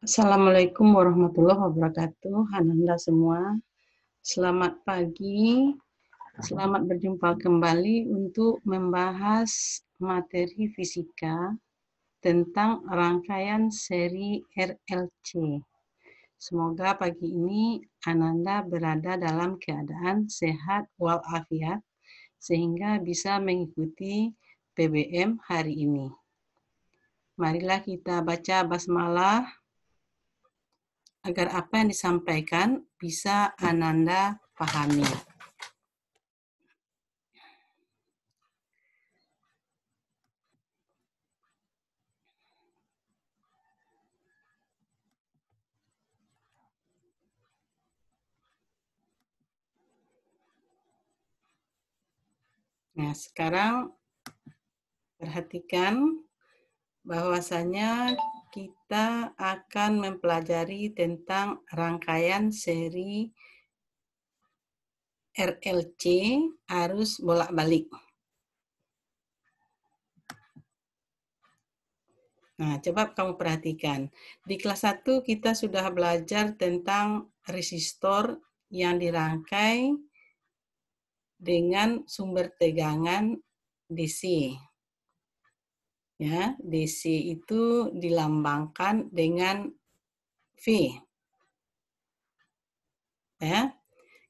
Assalamualaikum warahmatullahi wabarakatuh, Ananda semua. Selamat pagi, selamat berjumpa kembali untuk membahas materi fisika tentang rangkaian seri RLC. Semoga pagi ini Ananda berada dalam keadaan sehat walafiat sehingga bisa mengikuti PBM hari ini. Marilah kita baca basmalah agar apa yang disampaikan bisa Ananda pahami. Nah, sekarang perhatikan bahwasanya kita akan mempelajari tentang rangkaian seri RLC arus bolak-balik. Nah, coba kamu perhatikan. Di kelas 1 kita sudah belajar tentang resistor yang dirangkai dengan sumber tegangan DC. Ya, DC itu dilambangkan dengan V. Ya.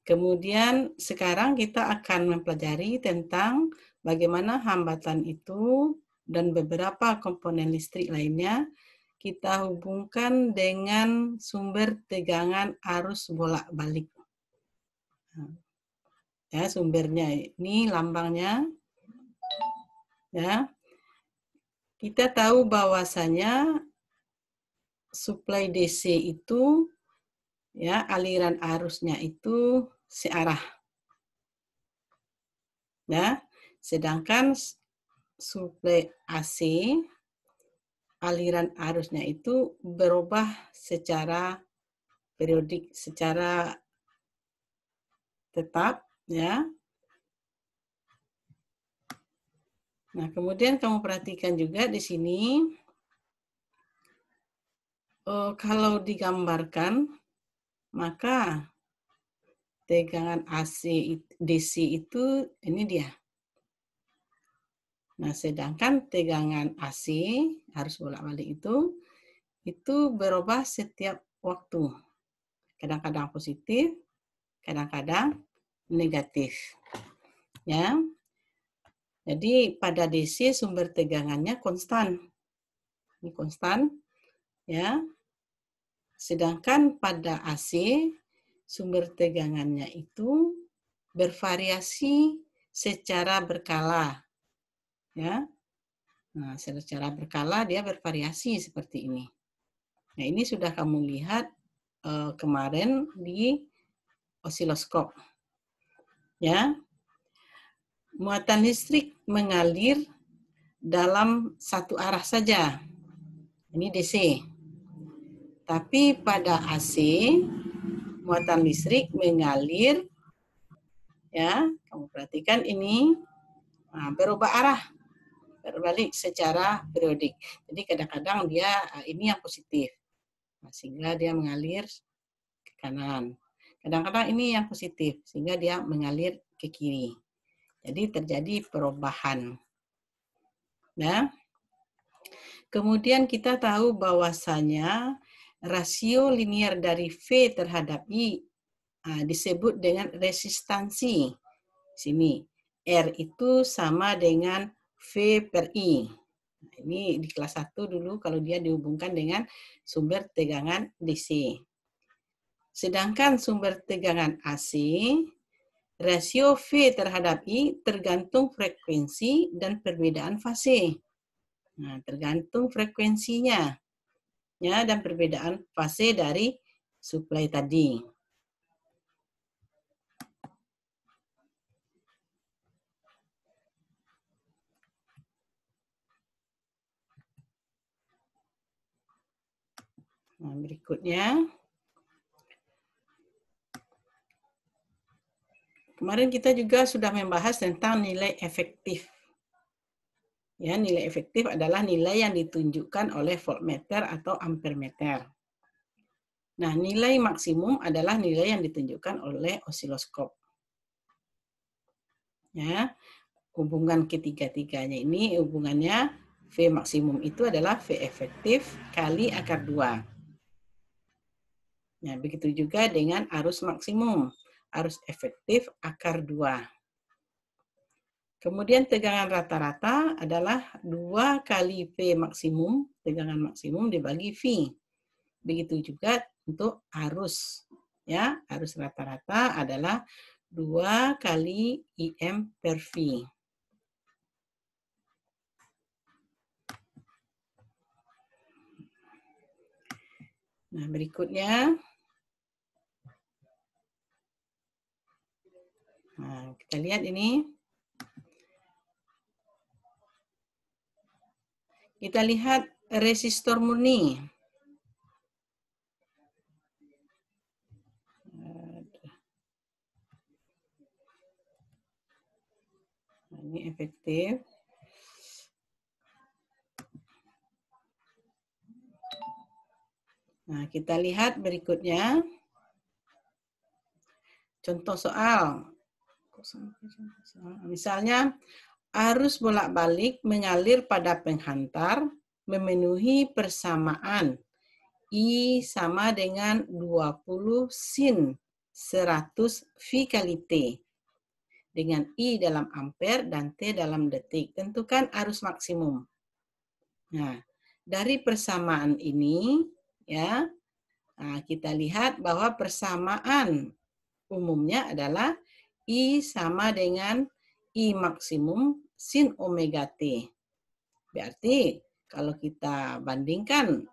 Kemudian sekarang kita akan mempelajari tentang bagaimana hambatan itu dan beberapa komponen listrik lainnya kita hubungkan dengan sumber tegangan arus bolak-balik. Ya, sumbernya ini lambangnya. Ya. Kita tahu bahwasanya suplai DC itu ya aliran arusnya itu searah. Ya. Sedangkan suplai AC aliran arusnya itu berubah secara periodik, secara tetap ya. Nah, kemudian kamu perhatikan juga di sini kalau digambarkan maka tegangan DC itu ini dia. Nah, sedangkan tegangan AC arus bolak-balik itu berubah setiap waktu. Kadang-kadang positif, kadang-kadang negatif. Ya. Jadi pada DC sumber tegangannya konstan. Ini konstan ya. Sedangkan pada AC sumber tegangannya itu bervariasi secara berkala. Ya. Nah, secara berkala dia bervariasi seperti ini. Nah, ini sudah kamu lihat kemarin di osiloskop. Ya. Muatan listrik mengalir dalam satu arah saja. Ini DC. Tapi pada AC muatan listrik mengalir ya, kamu perhatikan ini berubah arah, berbalik secara periodik. Jadi kadang-kadang dia ini yang positif. Nah, sehingga dia mengalir ke kanan. Kadang-kadang ini yang positif sehingga dia mengalir ke kiri. Jadi terjadi perubahan. Nah, kemudian kita tahu bahwasanya rasio linier dari V terhadap I disebut dengan resistansi. Sini, R itu sama dengan V per I. Nah, ini di kelas 1 dulu kalau dia dihubungkan dengan sumber tegangan DC. Sedangkan sumber tegangan AC, rasio V terhadap I tergantung frekuensi dan perbedaan fase. Nah, tergantung frekuensinya ya dan perbedaan fase dari suplai tadi. Nah, berikutnya. Kemarin kita juga sudah membahas tentang nilai efektif. Ya, nilai efektif adalah nilai yang ditunjukkan oleh voltmeter atau ampermeter. Nah, nilai maksimum adalah nilai yang ditunjukkan oleh osiloskop. Ya, hubungan ketiga-tiganya ini hubungannya V maksimum itu adalah V efektif kali akar 2. Nah, begitu juga dengan arus maksimum. Arus efektif akar 2. Kemudian tegangan rata-rata adalah 2 kali V maksimum, tegangan maksimum dibagi V. Begitu juga untuk arus. Ya, arus rata-rata adalah 2 kali IM per V. Nah, berikutnya. Nah, kita lihat ini. Kita lihat resistor murni. Ini efektif. Nah, kita lihat berikutnya. Contoh soal. Misalnya, arus bolak-balik mengalir pada penghantar memenuhi persamaan I sama dengan 20 sin 100 V kali T. Dengan I dalam ampere dan T dalam detik. Tentukan arus maksimum. Nah, dari persamaan ini, ya, kita lihat bahwa persamaan umumnya adalah I sama dengan I maksimum sin omega T. Berarti kalau kita bandingkan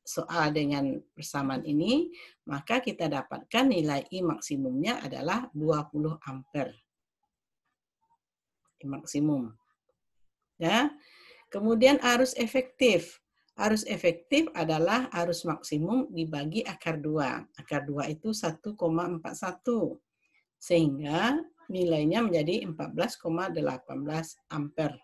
soal dengan persamaan ini, maka kita dapatkan nilai I maksimumnya adalah 20 ampere. I maksimum. Ya. Kemudian arus efektif. Arus efektif adalah arus maksimum dibagi akar 2. Akar 2 itu 1,41. Sehingga nilainya menjadi 14,18 ampere.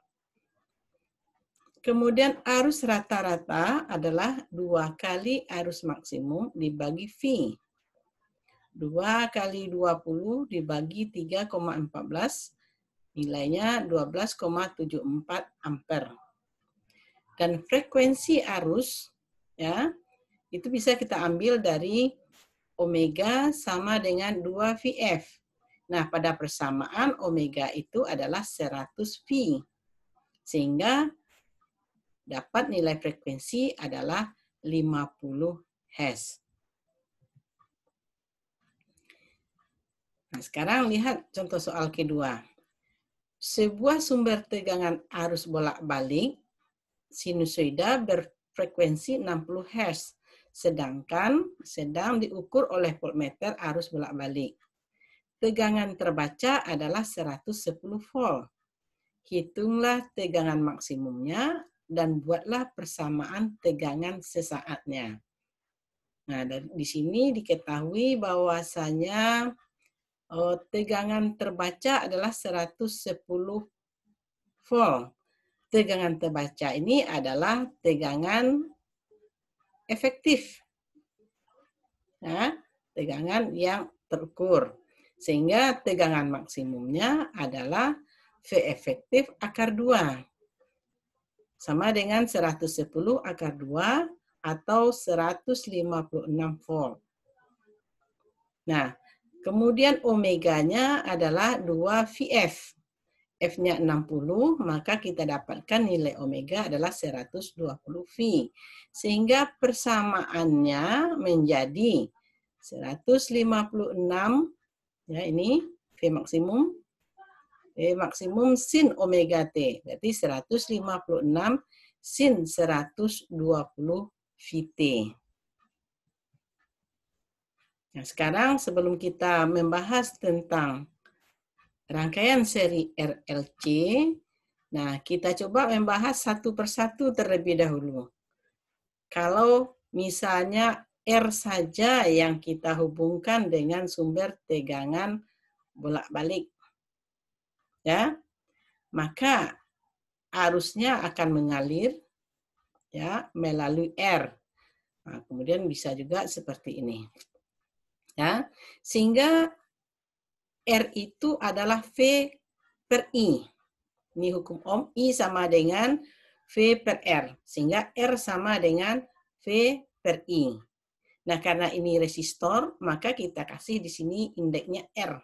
Kemudian arus rata-rata adalah 2 kali arus maksimum dibagi V. 2 kali 20 dibagi 3,14, nilainya 12,74 ampere. Dan frekuensi arus, ya, itu bisa kita ambil dari omega sama dengan 2 VF. Nah, pada persamaan omega itu adalah 100 V. Sehingga dapat nilai frekuensi adalah 50 Hz. Nah, sekarang lihat contoh soal kedua. Sebuah sumber tegangan arus bolak-balik sinusoida berfrekuensi 60 Hz, sedang diukur oleh voltmeter arus bolak-balik. Tegangan terbaca adalah 110 volt. Hitunglah tegangan maksimumnya dan buatlah persamaan tegangan sesaatnya. Nah, di sini diketahui bahwasanya tegangan terbaca adalah 110 volt. Tegangan terbaca ini adalah tegangan efektif. Nah, tegangan yang terukur. Sehingga tegangan maksimumnya adalah V efektif akar 2. Sama dengan 110 akar 2 atau 156 volt. Nah, kemudian omeganya adalah 2 VF. F-nya 60, maka kita dapatkan nilai omega adalah 120 V. Sehingga persamaannya menjadi 156, ya ini V maksimum sin omega T. Berarti 156 sin 120 VT. Nah, sekarang sebelum kita membahas tentang rangkaian seri RLC, nah kita coba membahas satu persatu terlebih dahulu. Kalau misalnya R saja yang kita hubungkan dengan sumber tegangan bolak-balik, ya, maka arusnya akan mengalir, ya, melalui R. Nah, kemudian bisa juga seperti ini. Ya, sehingga R itu adalah V per I. Ini hukum Ohm, I sama dengan V per R. Sehingga R sama dengan V per I. Nah, karena ini resistor, maka kita kasih di sini indeksnya R.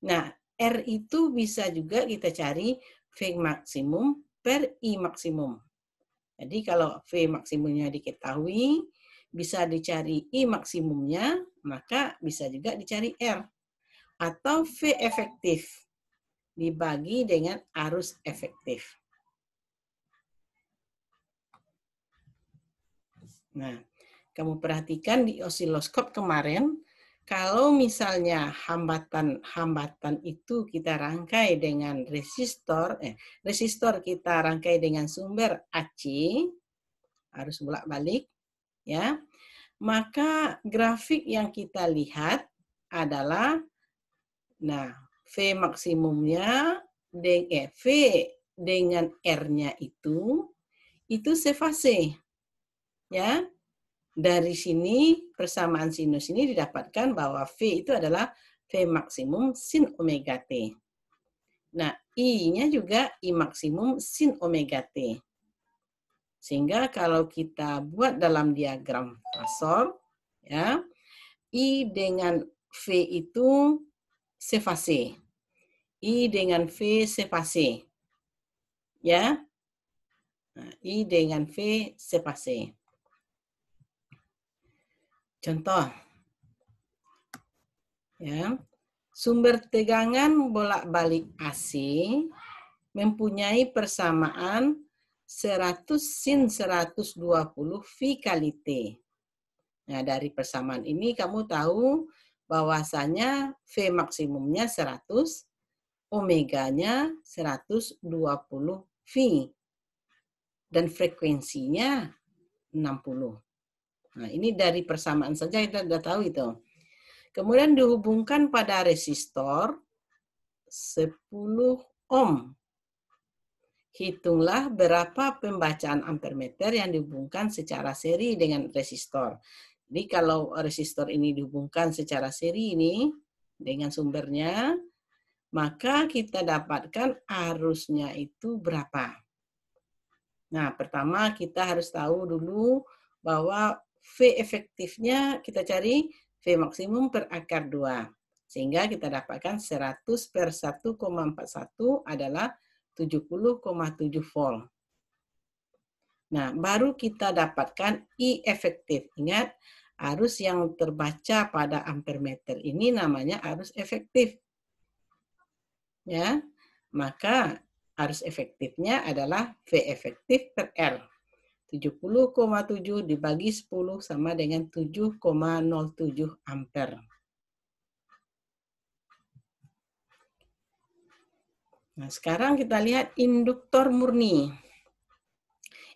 Nah, R itu bisa juga kita cari V maksimum per I maksimum. Jadi kalau V maksimumnya diketahui, bisa dicari I maksimumnya, maka bisa juga dicari R. Atau V efektif dibagi dengan arus efektif. Nah, kamu perhatikan di osiloskop kemarin, kalau misalnya hambatan itu kita rangkai dengan resistor kita rangkai dengan sumber AC, harus bolak-balik, ya. Maka grafik yang kita lihat adalah, nah, V maksimumnya, V dengan R-nya itu sefase. Ya, dari sini persamaan sinus ini didapatkan bahwa V itu adalah V maksimum sin omega T. Nah, I-nya juga I maksimum sin omega T. Sehingga kalau kita buat dalam diagram fasor, ya, I dengan V itu sefase. I dengan V sefase. Ya. Nah, I dengan V sefase. Contoh. Ya. Sumber tegangan bolak-balik AC mempunyai persamaan 100 sin 120 V kali T. Nah, dari persamaan ini kamu tahu bahwasanya V maksimumnya 100, omeganya 120 V. Dan frekuensinya 60. Nah, ini dari persamaan saja kita sudah tahu itu. Kemudian dihubungkan pada resistor 10 ohm. Hitunglah berapa pembacaan ampermeter yang dihubungkan secara seri dengan resistor. Jadi kalau resistor ini dihubungkan secara seri ini dengan sumbernya, maka kita dapatkan arusnya itu berapa. Nah, pertama kita harus tahu dulu bahwa V efektifnya kita cari V maksimum per akar 2. Sehingga kita dapatkan 100 per 1,41 adalah 70,7 volt. Nah, baru kita dapatkan I efektif. Ingat, arus yang terbaca pada ampermeter ini namanya arus efektif. Ya, maka arus efektifnya adalah V efektif per R. 70,7 dibagi 10 sama dengan 7,07 ampere. Nah, sekarang kita lihat induktor murni.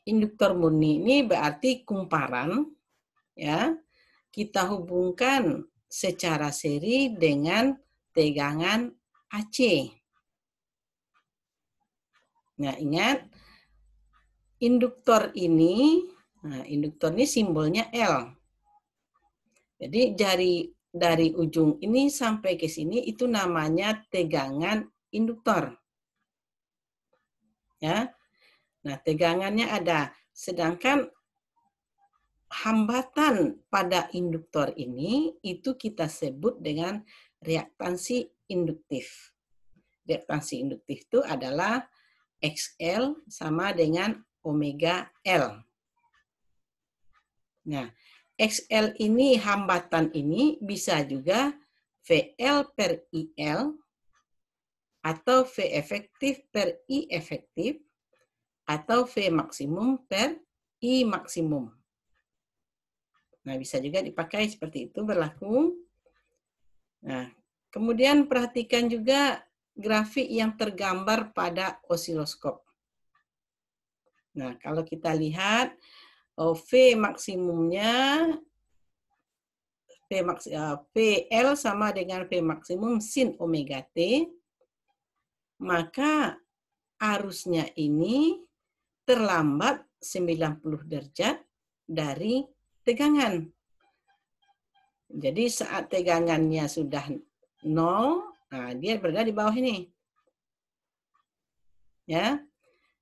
Induktor murni ini berarti kumparan, ya. Kita hubungkan secara seri dengan tegangan AC. Nah, ingat induktor ini simbolnya L. Jadi dari ujung ini sampai ke sini itu namanya tegangan induktor. Ya. Nah, tegangannya ada. Sedangkan hambatan pada induktor ini itu kita sebut dengan reaktansi induktif. Reaktansi induktif itu adalah XL sama dengan omega L. Nah, XL ini hambatan ini bisa juga VL per IL atau V efektif per I efektif atau V maksimum per I maksimum. Nah, bisa juga dipakai seperti itu berlaku. Nah, kemudian perhatikan juga grafik yang tergambar pada osiloskop. Nah, kalau kita lihat V maksimumnya VL sama dengan V maksimum sin omega T, maka arusnya ini terlambat 90 derajat dari tegangan. Jadi saat tegangannya sudah 0, nah dia berada di bawah ini. Ya.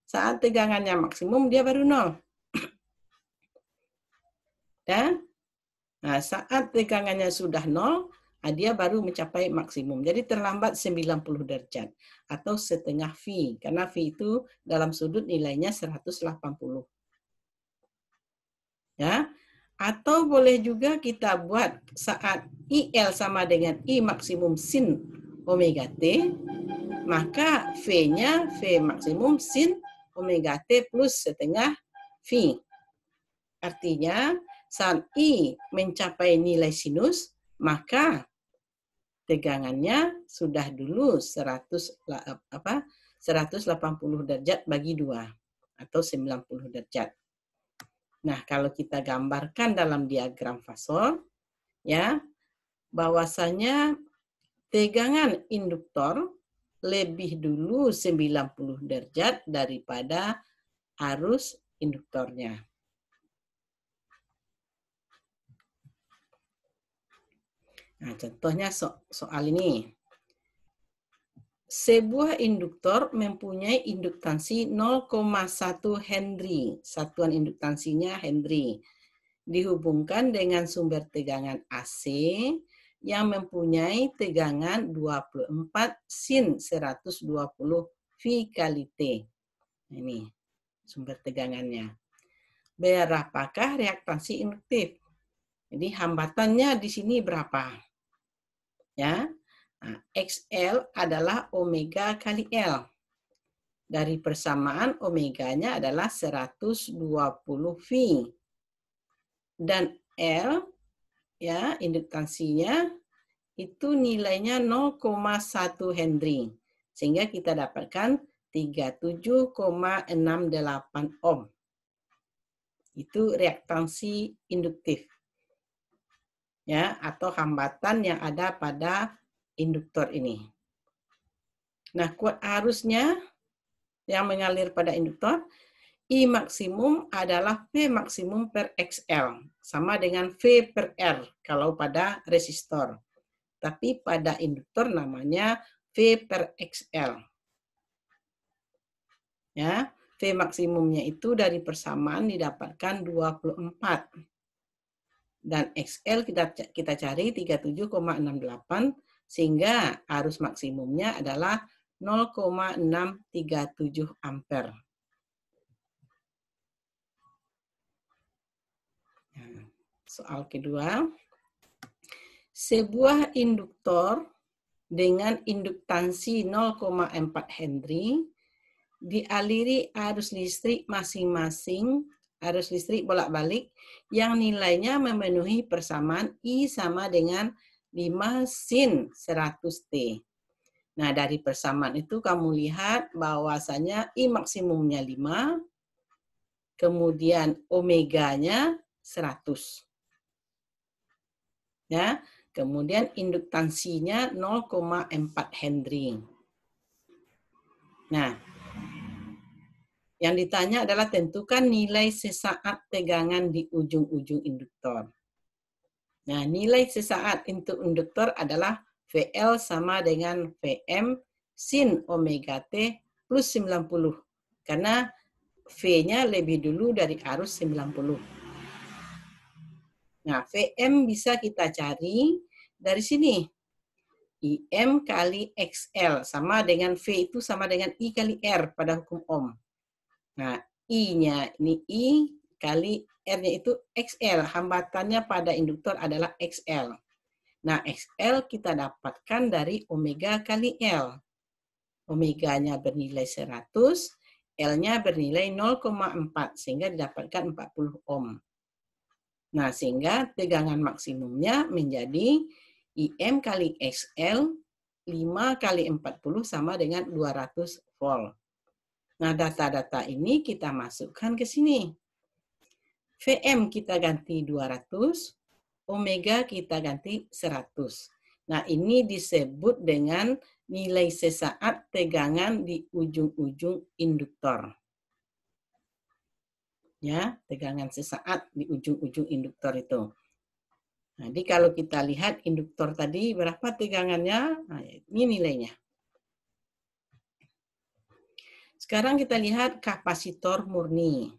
Saat tegangannya maksimum dia baru 0. Ya. Nah, saat tegangannya sudah 0, dia baru mencapai maksimum. Jadi terlambat 90 derajat atau setengah V. Karena V itu dalam sudut nilainya 180. Ya. Atau boleh juga kita buat saat IL sama dengan I maksimum sin omega T, maka V-nya V maksimum sin omega T plus setengah V. Artinya, saat I mencapai nilai sinus, maka tegangannya sudah dulu 180 derajat bagi 2 atau 90 derajat. Nah, kalau kita gambarkan dalam diagram fasor, ya, bahwasanya tegangan induktor lebih dulu 90 derajat daripada arus induktornya. Nah, contohnya soal ini. Sebuah induktor mempunyai induktansi 0,1 Henry. Satuan induktansinya Henry. Dihubungkan dengan sumber tegangan AC yang mempunyai tegangan 24 sin 120 V kali T. Ini sumber tegangannya. Berapakah reaktansi induktif? Jadi hambatannya di sini berapa? Ya. Nah, XL adalah omega kali L. Dari persamaan omeganya adalah 120 V. Dan L, ya, induktansinya itu nilainya 0,1 Henry. Sehingga kita dapatkan 37,68 ohm. Itu reaktansi induktif. Ya, atau hambatan yang ada pada induktor ini. Nah, kuat arusnya yang mengalir pada induktor, I maksimum adalah V maksimum per XL, sama dengan V per R kalau pada resistor. Tapi pada induktor namanya V per XL. Ya, V maksimumnya itu dari persamaan didapatkan 24. Dan XL kita cari 37,68, sehingga arus maksimumnya adalah 0,637 ampere. Soal kedua, sebuah induktor dengan induktansi 0,4 Henry dialiri arus listrik masing-masing, arus listrik bolak-balik yang nilainya memenuhi persamaan I sama dengan 5 sin 100 T. Nah, dari persamaan itu kamu lihat bahwasanya I maksimumnya 5, kemudian omeganya 100. Ya, kemudian induktansinya 0,4 Henry. Nah, yang ditanya adalah tentukan nilai sesaat tegangan di ujung-ujung induktor. Nah, nilai sesaat untuk induktor adalah VL sama dengan VM sin omega T plus 90. Karena V-nya lebih dulu dari arus 90. Nah, VM bisa kita cari dari sini. IM kali XL sama dengan V itu sama dengan I kali R pada hukum Ohm. Nah, I-nya ini I kali R-nya itu XL. Hambatannya pada induktor adalah XL. Nah, XL kita dapatkan dari omega kali L. Omeganya bernilai 100, L-nya bernilai 0,4, sehingga didapatkan 40 ohm. Nah, sehingga tegangan maksimumnya menjadi IM kali XL 5 kali 40 sama dengan 200 volt. Nah, data-data ini kita masukkan ke sini. VM kita ganti 200, omega kita ganti 100. Nah, ini disebut dengan nilai sesaat tegangan di ujung-ujung induktor. Ya, tegangan sesaat di ujung-ujung induktor itu. Jadi kalau kita lihat induktor tadi berapa tegangannya, nah, ini nilainya. Sekarang kita lihat kapasitor murni.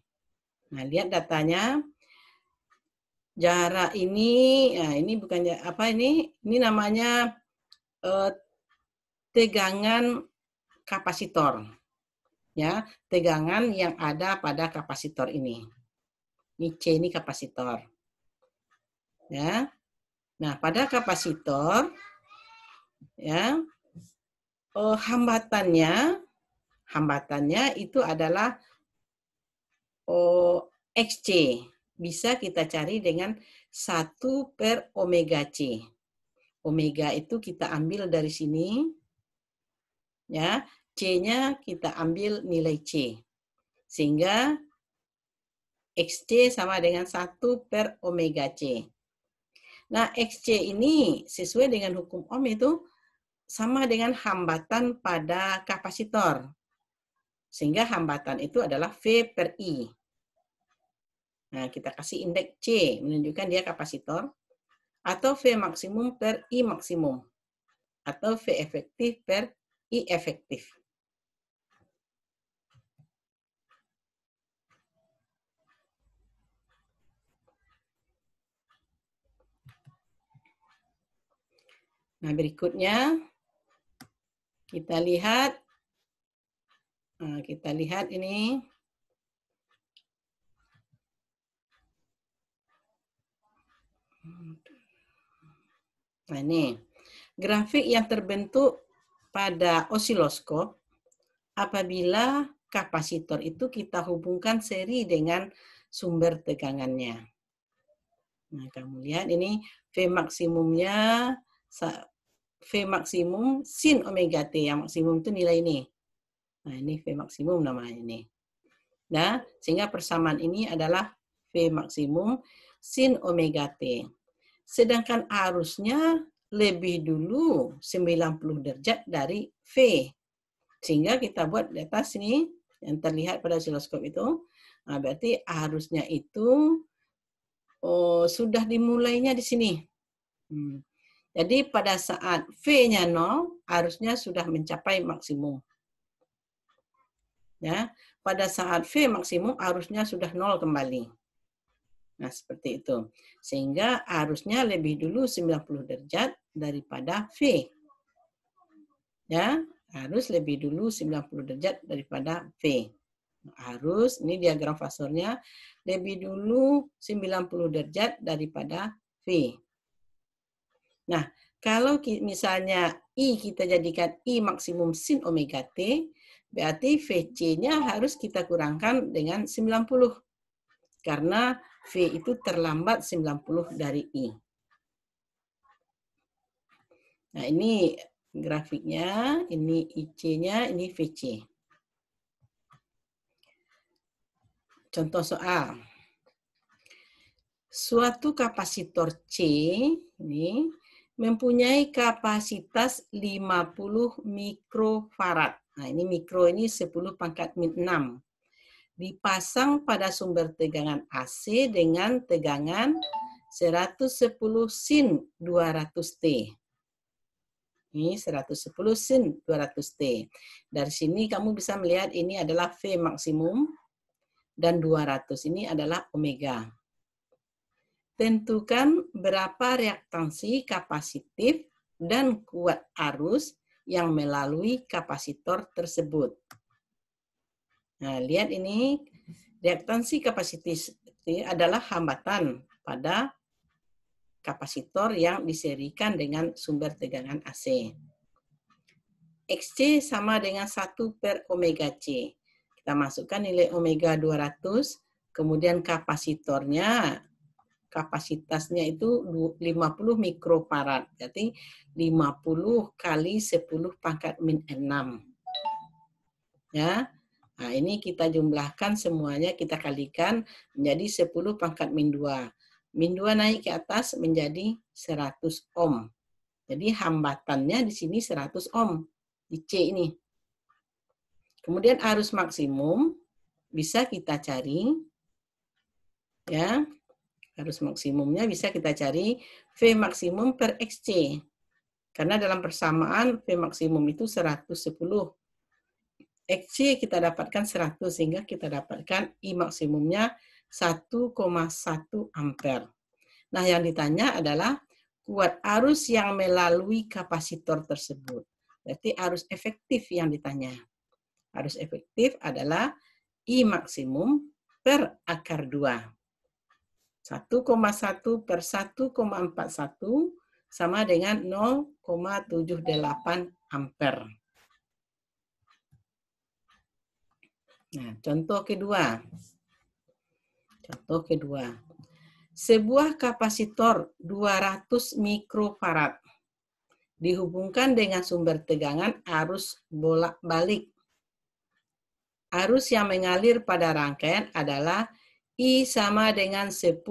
Nah, lihat datanya. Jarak ini, nah ini bukan apa ini? Ini namanya tegangan kapasitor. Ya, tegangan yang ada pada kapasitor ini. Ini C ini kapasitor. Ya. Nah, pada kapasitor ya hambatannya itu adalah XC. Bisa kita cari dengan 1 per omega C. Omega itu kita ambil dari sini. Ya, C-nya kita ambil nilai C. Sehingga XC sama dengan 1 per omega C. Nah, XC ini sesuai dengan hukum Ohm itu sama dengan hambatan pada kapasitor. Sehingga hambatan itu adalah V per I. Nah, kita kasih indeks C, menunjukkan dia kapasitor. Atau V maksimum per I maksimum. Atau V efektif per I efektif. Nah, berikutnya kita lihat ini. Nah, ini grafik yang terbentuk pada osiloskop apabila kapasitor itu kita hubungkan seri dengan sumber tegangannya. Nah, kamu lihat ini V maksimumnya, V maksimum sin omega T, yang maksimum itu nilai ini. Nah, ini V maksimum namanya ini. Nah, sehingga persamaan ini adalah V maksimum sin omega T. Sedangkan arusnya lebih dulu 90 derajat dari V. Sehingga kita buat di atas ini, yang terlihat pada osiloskop itu, nah berarti arusnya itu sudah dimulainya di sini. Jadi pada saat V-nya 0, arusnya sudah mencapai maksimum. Ya, pada saat V maksimum, arusnya sudah 0 kembali. Nah, seperti itu. Sehingga arusnya lebih dulu 90 derajat daripada V. Ya, harus lebih dulu 90 derajat daripada V. Harus, ini diagram fasornya, lebih dulu 90 derajat daripada V. Nah, kalau misalnya I kita jadikan I maksimum sin omega T, berarti VC-nya harus kita kurangkan dengan 90. Karena V itu terlambat 90 dari I. Nah, ini grafiknya, ini IC-nya, ini VC. Contoh soal. Suatu kapasitor C ini mempunyai kapasitas 50 mikrofarad. Nah, ini mikro ini 10 pangkat min 6. Dipasang pada sumber tegangan AC dengan tegangan 110 sin 200T. Ini 110 sin 200T. Dari sini kamu bisa melihat ini adalah V maksimum dan 200 ini adalah omega. Tentukan berapa reaktansi kapasitif dan kuat arus yang melalui kapasitor tersebut. Nah, lihat ini, reaktansi kapasitif adalah hambatan pada kapasitor yang diserikan dengan sumber tegangan AC. XC sama dengan 1 per omega C. Kita masukkan nilai omega 200, kemudian kapasitasnya itu 50 mikrofarad. Berarti 50 kali 10 pangkat min 6. Ya. Nah, ini kita jumlahkan semuanya, kita kalikan menjadi 10 pangkat min 2. Min 2 naik ke atas menjadi 100 ohm. Jadi hambatannya di sini 100 ohm di C ini. Kemudian arus maksimum bisa kita cari Ya, arus maksimumnya bisa kita cari V maksimum per XC. Karena dalam persamaan V maksimum itu 110. XC kita dapatkan 100 sehingga kita dapatkan I maksimumnya 1,1 ampere. Nah, yang ditanya adalah kuat arus yang melalui kapasitor tersebut. Berarti arus efektif yang ditanya. Arus efektif adalah I maksimum per akar 2. 1,1 per 1,41 sama dengan 0,78 ampere. Nah, contoh kedua. Contoh kedua. Sebuah kapasitor 200 mikrofarad dihubungkan dengan sumber tegangan arus bolak-balik. Arus yang mengalir pada rangkaian adalah I sama dengan 10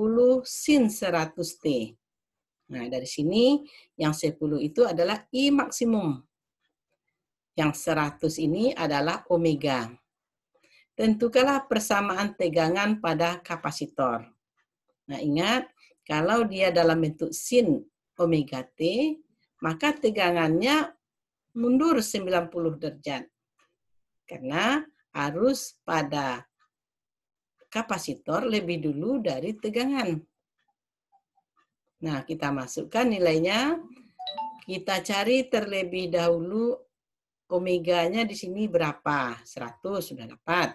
sin 100T. Nah, dari sini yang 10 itu adalah I maksimum. Yang 100 ini adalah omega. Tentukanlah persamaan tegangan pada kapasitor. Nah, ingat, kalau dia dalam bentuk sin omega T, maka tegangannya mundur 90 derajat. Karena arus pada kapasitor lebih dulu dari tegangan. Nah, kita masukkan nilainya. Kita cari terlebih dahulu omeganya di sini berapa? 100 sudah dapat.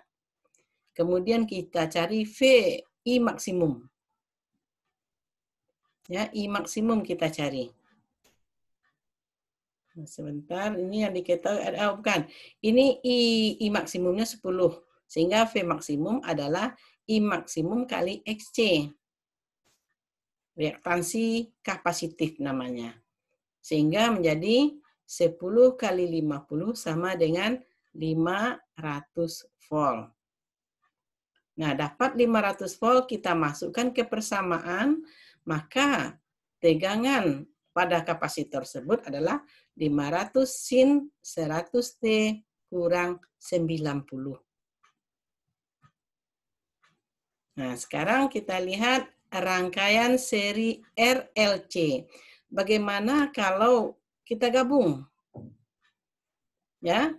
Kemudian kita cari V, I maksimum. Ya, I maksimum kita cari. Nah, sebentar, ini yang diketahui, bukan. Ini I maksimumnya 10. Sehingga V maksimum adalah I maksimum kali XC. Reaktansi kapasitif namanya. Sehingga menjadi 10 kali 50 sama dengan 500 volt. Nah, dapat 500 volt kita masukkan ke persamaan, maka tegangan pada kapasitor tersebut adalah 500 sin 100T kurang 90. Nah, sekarang kita lihat rangkaian seri RLC. Bagaimana kalau kita gabung? Ya.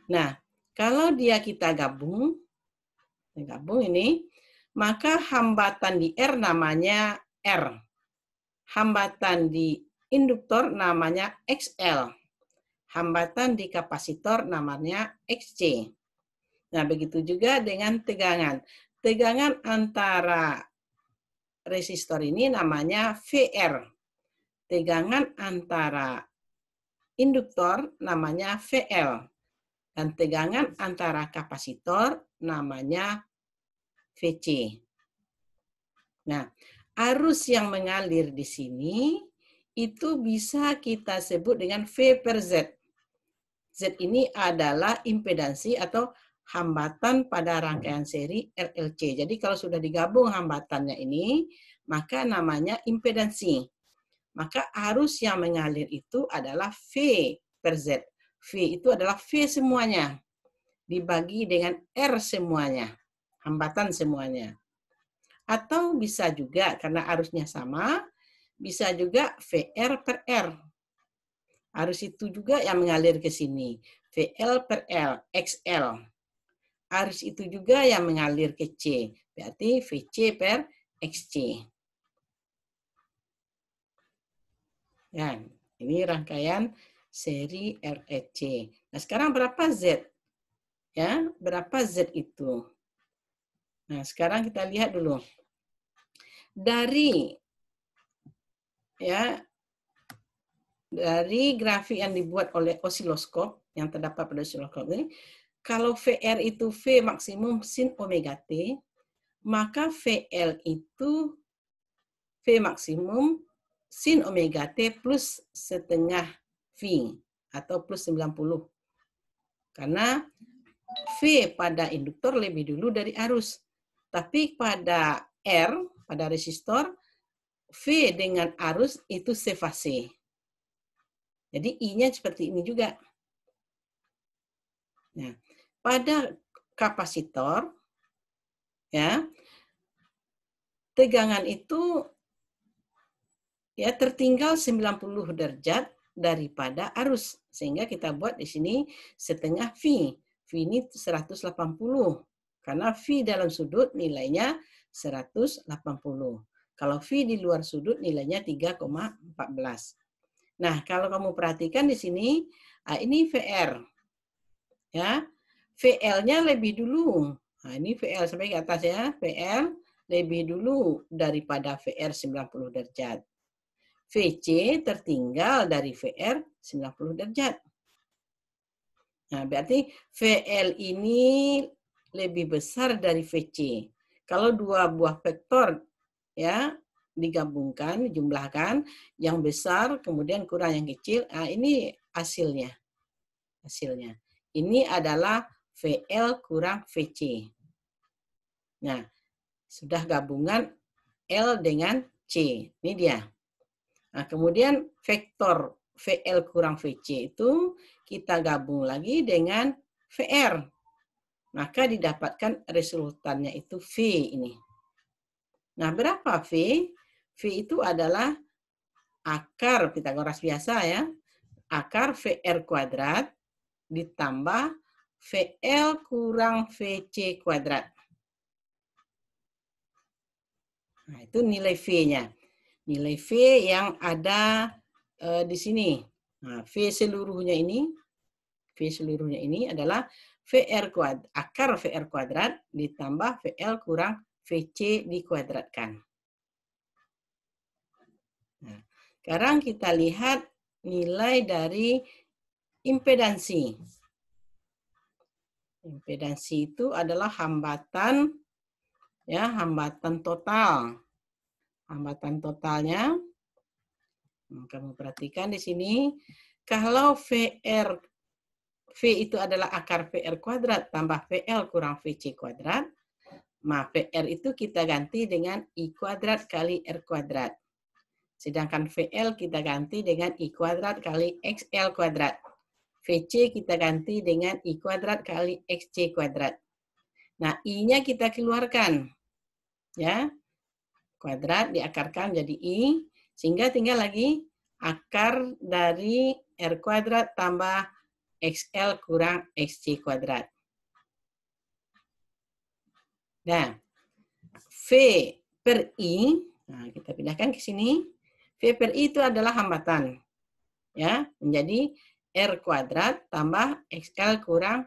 Nah, kalau dia kita gabung ini, maka hambatan di R namanya R. Hambatan di induktor namanya XL. Hambatan di kapasitor namanya XC. Nah, begitu juga dengan tegangan. Tegangan antara resistor ini namanya VR. Tegangan antara induktor namanya VL. Dan tegangan antara kapasitor namanya VC. Nah, arus yang mengalir di sini itu bisa kita sebut dengan V per Z. Z ini adalah impedansi atau hambatan pada rangkaian seri RLC. Jadi kalau sudah digabung hambatannya ini, maka namanya impedansi. Maka arus yang mengalir itu adalah V per Z. V itu adalah V semuanya. Dibagi dengan R semuanya. Hambatan semuanya. Atau bisa juga, karena arusnya sama, bisa juga VR per R. Arus itu juga yang mengalir ke sini. VL per L, XL. Arus itu juga yang mengalir ke C. Berarti VC per XC. Ya, ini rangkaian seri REC. Nah, sekarang berapa Z? Ya, berapa Z itu? Nah, sekarang kita lihat dulu. Dari grafik yang dibuat oleh osiloskop yang terdapat pada osiloskop ini, kalau VR itu V maksimum sin omega T, maka VL itu V maksimum sin omega T plus setengah V atau plus 90. Karena V pada induktor lebih dulu dari arus. Tapi pada R, pada resistor, V dengan arus itu sefase. Jadi I-nya seperti ini juga. Nah, pada kapasitor, ya, tegangan itu ya tertinggal 90 derajat daripada arus. Sehingga kita buat di sini setengah V. V ini 180. Karena V dalam sudut nilainya 180. Kalau V di luar sudut nilainya 3,14. Nah, kalau kamu perhatikan di sini, ini VR. Ya, VL-nya lebih dulu. Nah, ini VL sampai ke atas ya. VL lebih dulu daripada VR 90 derajat. VC tertinggal dari VR 90 derajat. Nah, berarti VL ini lebih besar dari VC. Kalau dua buah vektor ya digabungkan, dijumlahkan, yang besar kemudian kurang yang kecil, nah ini hasilnya. Hasilnya. Ini adalah VL kurang VC. Nah, sudah gabungan L dengan C. Ini dia. Nah, kemudian vektor VL kurang VC itu kita gabung lagi dengan VR. Maka didapatkan resultannya itu V ini. Nah, berapa V? V itu adalah akar Pitagoras biasa ya. Akar VR kuadrat ditambah VL kurang VC kuadrat. Nah, itu nilai V-nya. Nilai V yang ada di sini. Nah, V seluruhnya ini adalah VR kuadrat, akar VR kuadrat ditambah VL kurang VC dikuadratkan. Nah, sekarang kita lihat nilai dari impedansi. Impedansi itu adalah hambatan ya, hambatan total. Hambatan totalnya kamu perhatikan di sini, kalau V itu adalah akar VR kuadrat tambah VL kurang VC kuadrat, maka VR itu kita ganti dengan I kuadrat kali R kuadrat. Sedangkan VL kita ganti dengan I kuadrat kali XL kuadrat. VC kita ganti dengan I kuadrat kali XC kuadrat. Nah, I-nya kita keluarkan. Ya, kuadrat diakarkan jadi I, sehingga tinggal lagi akar dari R kuadrat tambah XL kurang XC kuadrat. Nah, V per I, nah kita pindahkan ke sini. V per I itu adalah hambatan. Ya, menjadi R kuadrat tambah XL kurang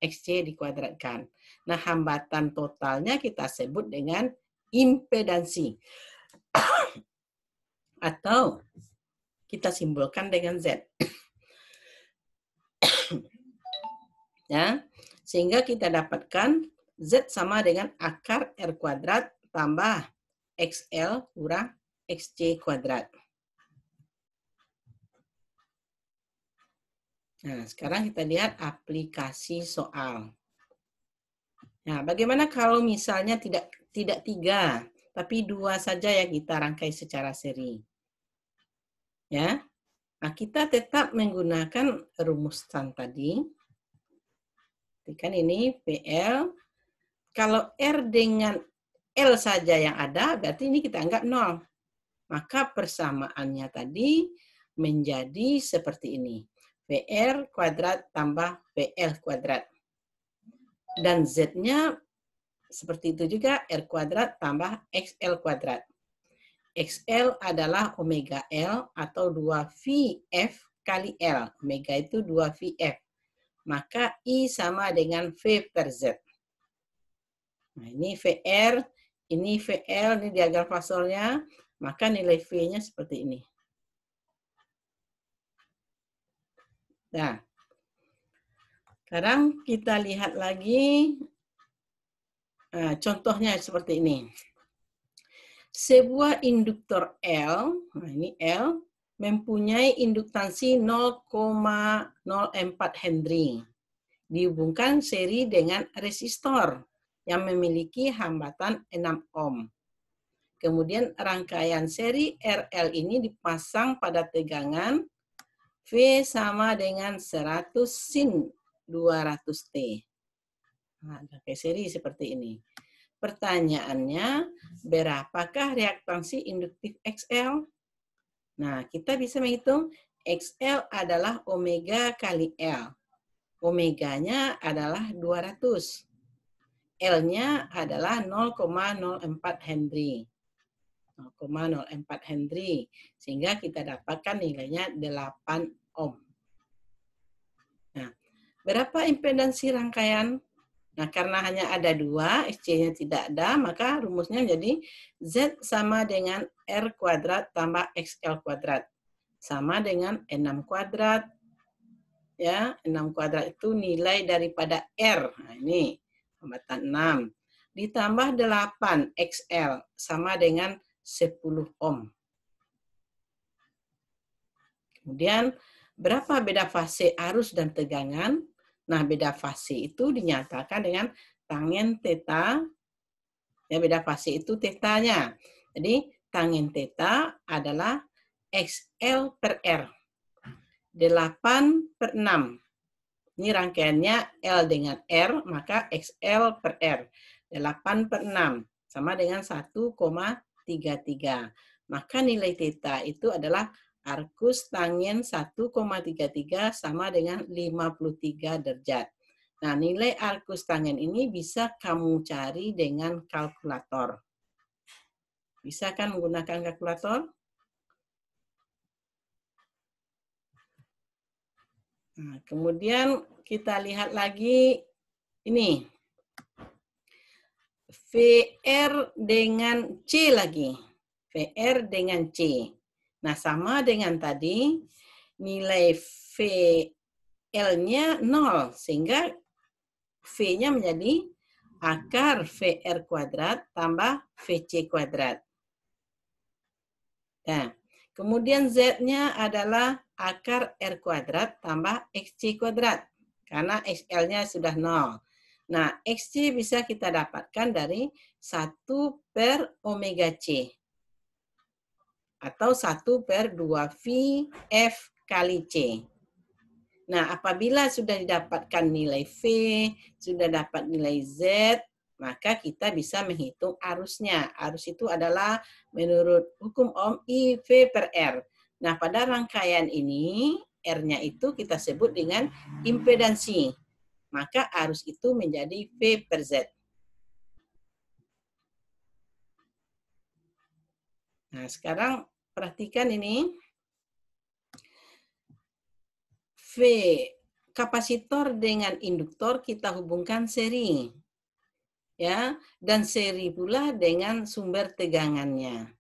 XC dikuadratkan. Nah, hambatan totalnya kita sebut dengan impedansi. Atau kita simbolkan dengan Z. Ya, sehingga kita dapatkan Z sama dengan akar R kuadrat tambah XL kurang XC kuadrat. Nah, sekarang kita lihat aplikasi soal. Nah, bagaimana kalau misalnya tidak 3, tapi 2 saja yang kita rangkai secara seri? Ya. Nah, kita tetap menggunakan rumusan tadi. Kan ini PL. Kalau R dengan L saja yang ada, berarti ini kita anggap 0. Maka persamaannya tadi menjadi seperti ini. PR kuadrat tambah PL kuadrat. Dan Z-nya seperti itu juga, R kuadrat tambah XL kuadrat. XL adalah omega L atau 2VF kali L. Omega itu 2VF. Maka I sama dengan V per Z. Nah, ini VR, ini VL, ini diagram fasornya. Maka nilai V-nya seperti ini. Nah, sekarang kita lihat lagi contohnya seperti ini. Sebuah induktor L, nah ini L, mempunyai induktansi 0,04 Henry. Dihubungkan seri dengan resistor yang memiliki hambatan 6 ohm. Kemudian rangkaian seri RL ini dipasang pada tegangan V sama dengan 100 sin 200T. Nah, rangkai seri seperti ini. pertanyaannya, berapakah reaktansi induktif XL? Nah, kita bisa menghitung XL adalah omega kali L. Omeganya adalah 200. L-nya adalah 0,04 Henry. 0,04 Henry. Sehingga kita dapatkan nilainya 8 ohm. Nah, berapa impedansi rangkaian? Nah, karena hanya ada 2, SC-nya tidak ada, maka rumusnya menjadi Z sama dengan R kuadrat tambah XL kuadrat. Sama dengan 6 kuadrat. Ya, 6 kuadrat itu nilai daripada R. Nah, ini hambatan 6. Ditambah 8 XL sama dengan 10 ohm. Kemudian, berapa beda fase arus dan tegangan? Nah, beda fase itu dinyatakan dengan tangen theta. Ya, beda fase itu theta-nya. Jadi, tangen theta adalah XL per R. 8/6. Ini rangkaiannya L dengan R, maka XL per R. 8/6 sama dengan 1,33. Maka nilai theta itu adalah arcus tangen 1,33 sama dengan 53 derajat. Nah, nilai arcus tangen ini bisa kamu cari dengan kalkulator. Bisa kan menggunakan kalkulator? Nah, kemudian kita lihat lagi ini. VR dengan C lagi. VR dengan C. Nah, sama dengan tadi, nilai VL-nya 0. Sehingga V-nya menjadi akar VR kuadrat tambah VC kuadrat. Nah, kemudian Z-nya adalah akar R kuadrat tambah XC kuadrat. Karena XL-nya sudah 0. Nah, XC bisa kita dapatkan dari 1 per omega C. Atau 1 per 2 VF kali C. Nah, apabila sudah didapatkan nilai V, sudah dapat nilai Z, maka kita bisa menghitung arusnya. Arus itu adalah menurut hukum Ohm IV per R. Nah, pada rangkaian ini, R-nya itu kita sebut dengan impedansi. Maka arus itu menjadi V per Z. Nah, sekarang perhatikan ini. V, kapasitor dengan induktor kita hubungkan seri. Ya, dan seri pula dengan sumber tegangannya.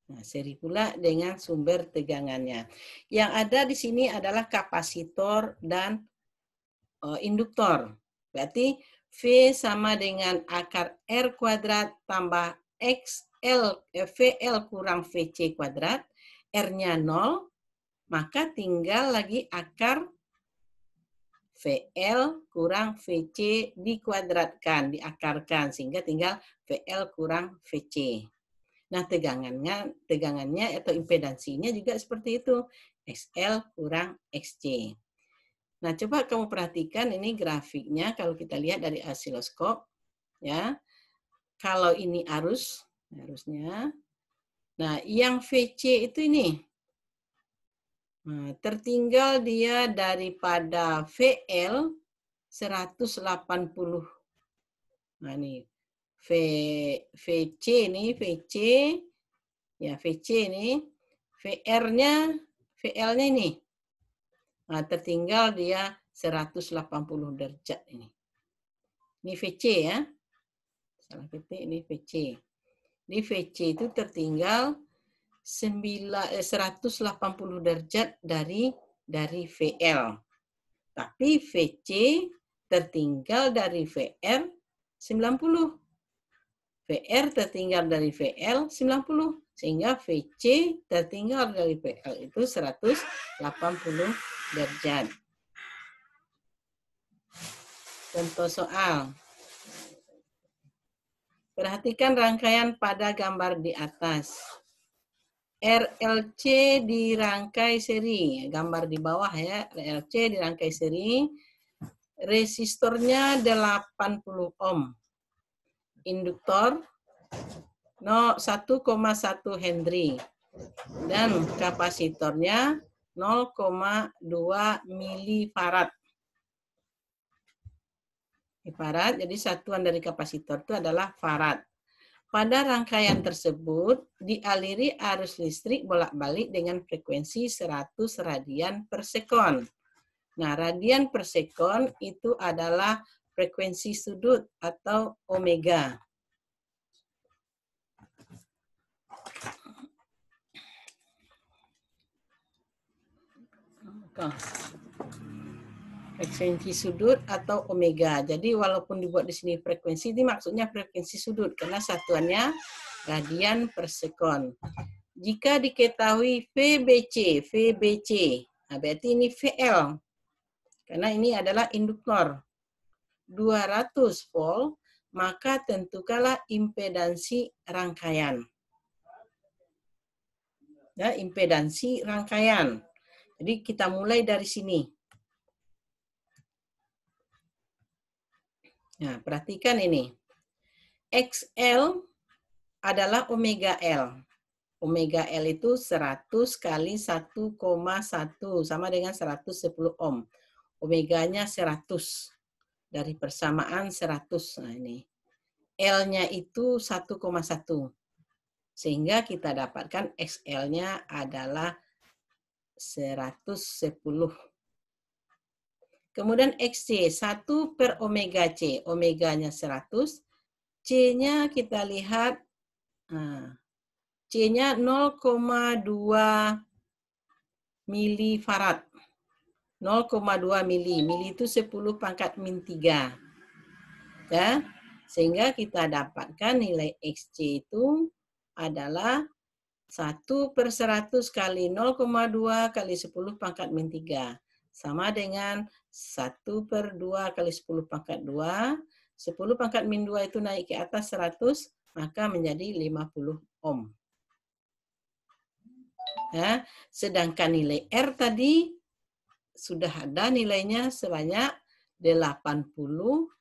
Nah, seri pula dengan sumber tegangannya. Yang ada di sini adalah kapasitor dan induktor. Berarti V sama dengan akar R kuadrat tambah VL kurang VC kuadrat. R-nya 0, maka tinggal lagi akar VL kurang VC dikuadratkan, diakarkan, sehingga tinggal VL kurang VC. Nah, tegangannya atau impedansinya juga seperti itu. XL kurang XC. Nah, coba kamu perhatikan ini grafiknya kalau kita lihat dari osiloskop. Ya, kalau ini arusnya. Nah, yang VC itu ini. Nah, tertinggal dia daripada VL 180. Nah, ini VC ini, VC. Ya, VC ini. VL-nya ini. Nah, tertinggal dia 180 derajat ini. Ini VC ya. Salah ketik, ini VC. Ini VC itu tertinggal 180 derajat dari VL. Tapi VC tertinggal dari VR 90. VR tertinggal dari VL 90. Sehingga VC tertinggal dari VL itu 180 derajat. Contoh soal. Perhatikan rangkaian pada gambar di atas. RLC dirangkai seri. Gambar di bawah ya, RLC dirangkai seri. resistornya 80 ohm. Induktor 1,1 Henry. Dan kapasitornya 0,2 milifarad. Farad, jadi satuan dari kapasitor itu adalah farad. Pada rangkaian tersebut dialiri arus listrik bolak-balik dengan frekuensi 100 radian per sekon. Nah, radian per sekon itu adalah frekuensi sudut atau omega. Frekuensi sudut atau omega. Jadi walaupun dibuat di sini frekuensi, ini maksudnya frekuensi sudut karena satuannya radian per sekon. Jika diketahui VBC, nah berarti ini VL, karena ini adalah induktor 200 volt, maka tentukanlah impedansi rangkaian. Ya, impedansi rangkaian. Jadi kita mulai dari sini. Nah, perhatikan ini. XL adalah omega L. Omega L itu 100 kali 1,1 sama dengan 110 ohm. Omeganya 100 dari persamaan 100. Nah ini. L-nya itu 1,1. Sehingga kita dapatkan XL-nya adalah 110. Kemudian XC, 1 per omega C. Omeganya 100. C-nya kita lihat. C-nya 0,2 milifarad. 0,2 mili. Mili itu 10 pangkat min 3. Ya. Sehingga kita dapatkan nilai XC itu adalah 1 per 100 kali 0,2 kali 10 pangkat min 3. Sama dengan 1 per 2 kali 10 pangkat 2. 10 pangkat min 2 itu naik ke atas 100, maka menjadi 50 ohm. Ya, sedangkan nilai R tadi sudah ada nilainya sebanyak 80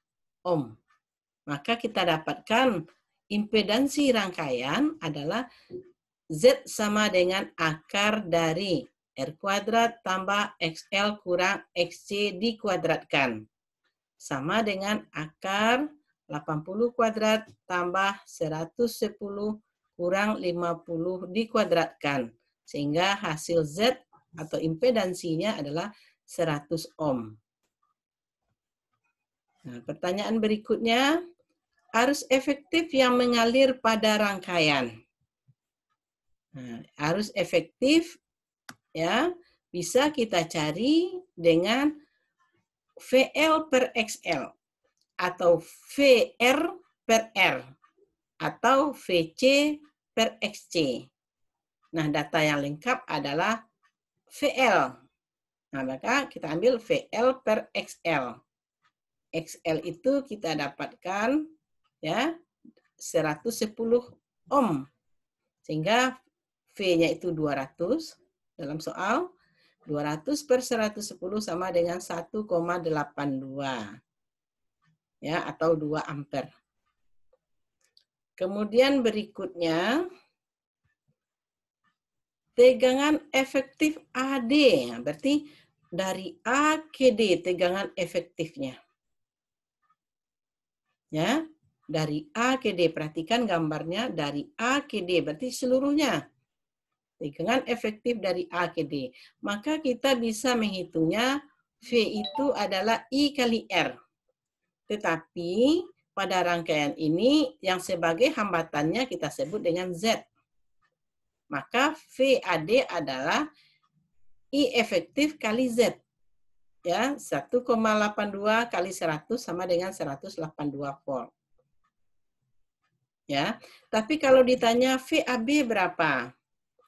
ohm. Maka kita dapatkan impedansi rangkaian adalah Z sama dengan akar dari R kuadrat tambah XL kurang XC dikuadratkan. Sama dengan akar 80 kuadrat tambah 110 kurang 50 dikuadratkan. Sehingga hasil Z atau impedansinya adalah 100 ohm. Nah, pertanyaan berikutnya, arus efektif yang mengalir pada rangkaian. Nah, arus efektif ya bisa kita cari dengan VL per XL atau VR per R atau VC per XC. Nah, data yang lengkap adalah VL. Nah, maka kita ambil VL per XL. XL itu kita dapatkan ya 110 ohm. Sehingga V-nya itu 200 dalam soal. 200 per 110 sama dengan 1,82. Ya, atau 2 ampere. Kemudian berikutnya, tegangan efektif AD. Berarti dari A ke D tegangan efektifnya. Ya, dari A ke D. Perhatikan gambarnya dari A ke D. Berarti seluruhnya. Tegangan efektif dari A ke D. Maka kita bisa menghitungnya V itu adalah I kali R. Tetapi pada rangkaian ini yang sebagai hambatannya kita sebut dengan Z. Maka VAD adalah I efektif kali Z. Ya, 1,82 kali 100 sama dengan 182 volt. Ya, tapi kalau ditanya VAB berapa?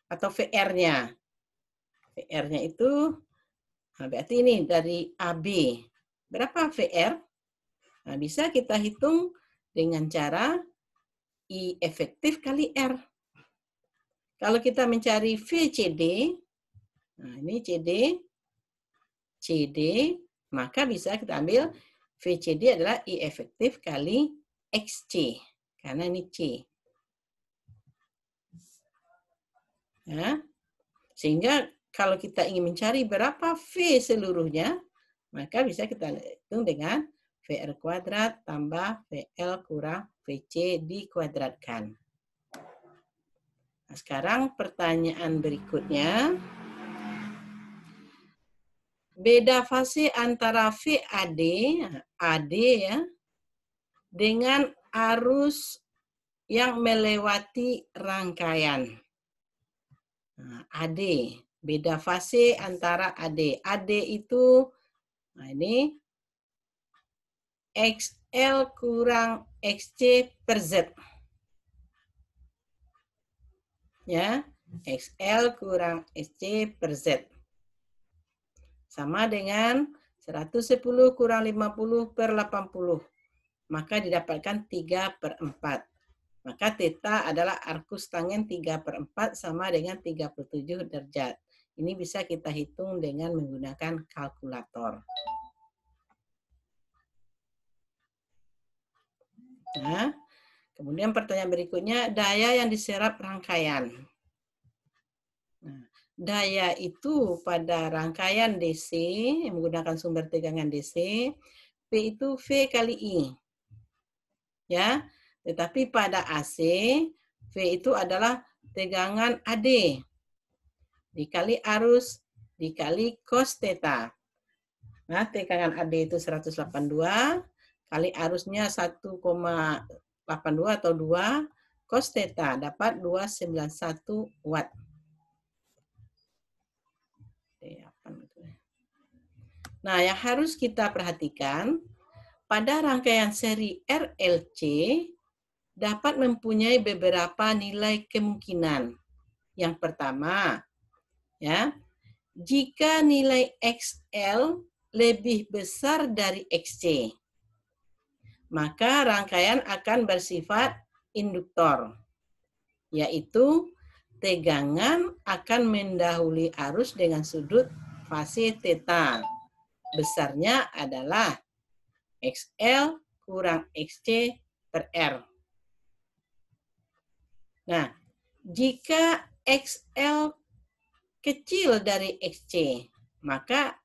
Atau VR-nya. VR-nya itu, nah berarti ini dari AB. Berapa VR? Nah, bisa kita hitung dengan cara I efektif kali R. Kalau kita mencari VCD, nah ini CD Maka bisa kita ambil VCD adalah I efektif kali XC. Karena ini C. Ya. Sehingga kalau kita ingin mencari berapa V seluruhnya, maka bisa kita hitung dengan VR kuadrat tambah VL kurang VC dikuadratkan. Nah, sekarang pertanyaan berikutnya. Beda fase antara VAD, AD ya, dengan arus yang melewati rangkaian. Nah, AD, beda fase antara AD. AD itu, nah ini, XL kurang XC per Z. Ya, XL kurang XC per Z. Sama dengan 110 kurang 50 per 80. Maka didapatkan 3/4. Maka theta adalah arcus tangen 3/4 sama dengan 37 derajat. Ini bisa kita hitung dengan menggunakan kalkulator. Nah, kemudian pertanyaan berikutnya, daya yang diserap rangkaian. Nah, daya itu pada rangkaian DC, yang menggunakan sumber tegangan DC, P itu V kali I. Ya, tetapi pada AC, V itu adalah tegangan AD dikali arus dikali cos theta. Nah, tegangan AD itu 182 kali arusnya 1,82 atau 2 cos theta dapat 291 watt. Nah, yang harus kita perhatikan pada rangkaian seri RLC dapat mempunyai beberapa nilai kemungkinan. Yang pertama, ya, jika nilai XL lebih besar dari XC, maka rangkaian akan bersifat induktor, yaitu tegangan akan mendahului arus dengan sudut fase theta. Besarnya adalah XL kurang XC per R. Nah, jika XL kecil dari XC, maka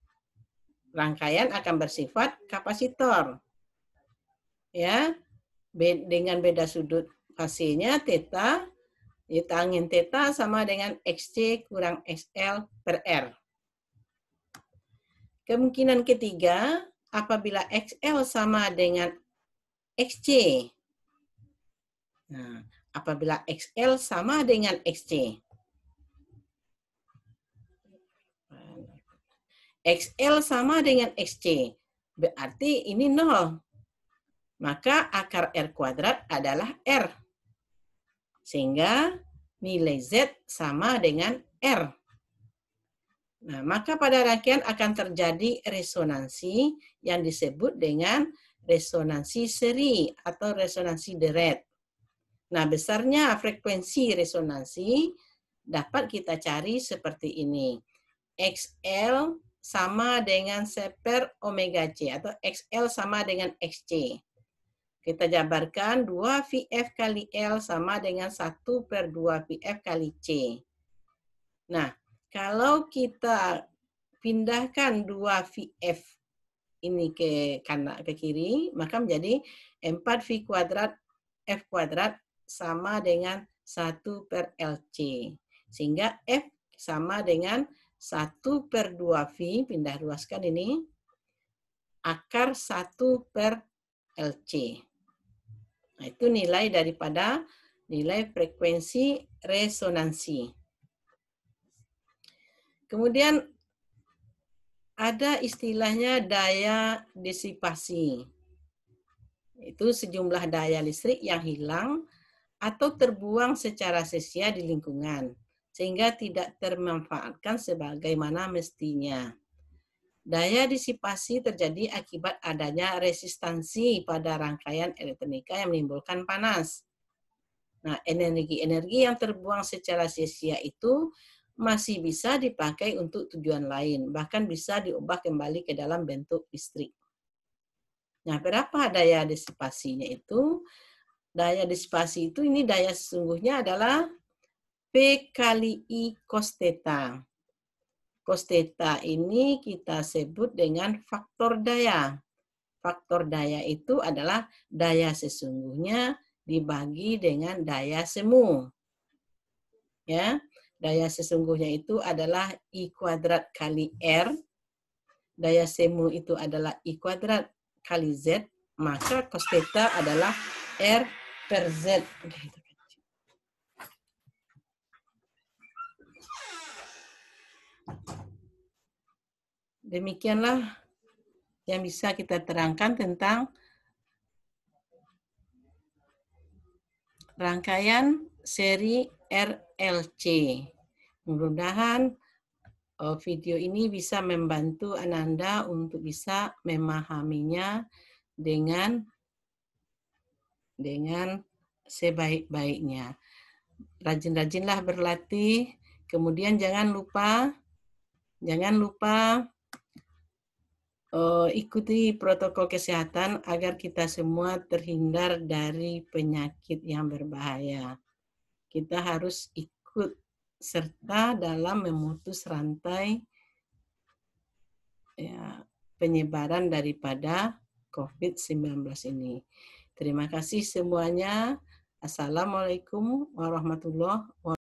rangkaian akan bersifat kapasitor. Ya, dengan beda sudut fasenya theta, tangin theta sama dengan XC kurang XL per R. Kemungkinan ketiga, apabila XL sama dengan XC. Nah, apabila XL sama dengan XC. XL sama dengan XC. Berarti ini 0. Maka akar R kuadrat adalah R. Sehingga nilai Z sama dengan R. Nah, maka pada rangkaian akan terjadi resonansi yang disebut dengan resonansi seri atau resonansi deret. Nah, besarnya frekuensi resonansi dapat kita cari seperti ini. XL sama dengan seper omega C atau XL sama dengan XC. Kita jabarkan 2 VF kali L sama dengan 1/2 VF kali C. Nah, kalau kita pindahkan 2 VF ini ke kanan ke kiri, maka menjadi 4 V kuadrat F kuadrat sama dengan 1/LC. Sehingga F sama dengan 1/2 V, pindah luaskan ini, akar 1/LC. Nah, itu nilai daripada nilai frekuensi resonansi. Kemudian ada istilahnya daya disipasi. Itu sejumlah daya listrik yang hilang atau terbuang secara sia-sia di lingkungan, sehingga tidak termanfaatkan sebagaimana mestinya. Daya disipasi terjadi akibat adanya resistansi pada rangkaian elektronika yang menimbulkan panas. Nah, energi-energi yang terbuang secara sia-sia itu masih bisa dipakai untuk tujuan lain, bahkan bisa diubah kembali ke dalam bentuk listrik. Nah, berapa daya disipasinya itu? Daya disipasi itu ini daya sesungguhnya adalah P kali I cos theta. Cos theta ini kita sebut dengan faktor daya. Faktor daya itu adalah daya sesungguhnya dibagi dengan daya semu. Ya, daya sesungguhnya itu adalah I kuadrat kali R. Daya semu itu adalah I kuadrat kali Z, maka cos theta adalah R per Z. Demikianlah yang bisa kita terangkan tentang rangkaian seri RLC. Mudah-mudahan video ini bisa membantu Ananda untuk bisa memahaminya dengan sebaik-baiknya. Rajin-rajinlah berlatih, kemudian jangan lupa ikuti protokol kesehatan agar kita semua terhindar dari penyakit yang berbahaya. Kita harus ikut serta dalam memutus rantai penyebaran daripada COVID-19 ini. Terima kasih semuanya. Assalamualaikum warahmatullahi wabarakatuh.